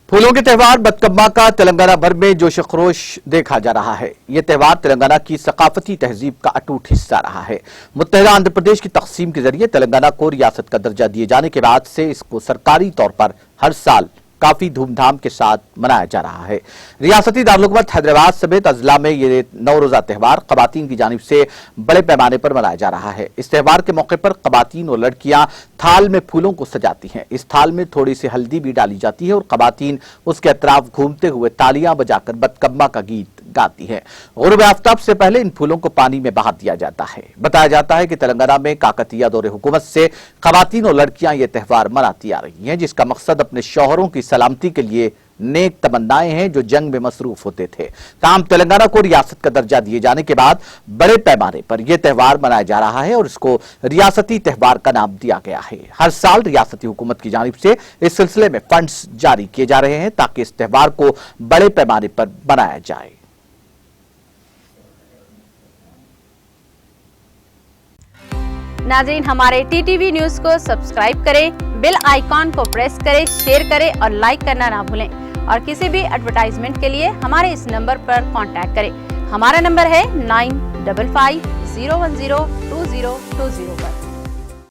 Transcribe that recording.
फूलों के त्यौहार बतकम्मा का तेलंगाना भर में जोश खरोश देखा जा रहा है। ये त्यौहार तेलंगाना की सकाफती तहजीब का अटूट हिस्सा रहा है। मुत्तहिदा आंध्र प्रदेश की तकसीम के जरिए तेलंगाना को रियासत का दर्जा दिए जाने के बाद से इसको सरकारी तौर पर हर साल काफी धूमधाम के साथ मनाया जा रहा है। रियासती दारुल हैदराबाद समेत अजला में ये 9 रोजा त्यौहार खवातीन की जानिब से बड़े पैमाने पर मनाया जा रहा है। इस त्यौहार के मौके पर खवातीन और लड़कियां थाल में फूलों को सजाती हैं। इस थाल में थोड़ी सी हल्दी भी डाली जाती है और खवातीन उसके अतराफ घूमते हुए तालियां बजाकर बतकम्मा का गीत गाती है। गुरूब आफ्ताब से पहले इन फूलों को पानी में बहा दिया जाता है। बताया जाता है कि तेलंगाना में काकतीय दौरे हुकूमत से खवातीन और लड़कियां ये त्यौहार मनाती आ रही हैं, जिसका मकसद अपने शौहरों की सलामती के लिए नेक तमन्नाएं हैं जो जंग में मसरूफ होते थे। ताहम तेलंगाना को रियासत का दर्जा दिए जाने के बाद बड़े पैमाने पर यह त्यौहार मनाया जा रहा है और इसको रियासती त्यौहार का नाम दिया गया है। हर साल रियासती हुकूमत की जानिब से इस सिलसिले में फंड्स जारी किए जा रहे हैं ताकि इस त्यौहार को बड़े पैमाने पर मनाया जाए। नाज़रीन, हमारे टीटीवी न्यूज़ को सब्सक्राइब करें, बेल आइकॉन को प्रेस करें, शेयर करें और लाइक करना ना भूलें। और किसी भी एडवर्टाइजमेंट के लिए हमारे इस नंबर पर कांटेक्ट करें। हमारा नंबर है 9550102020 पर।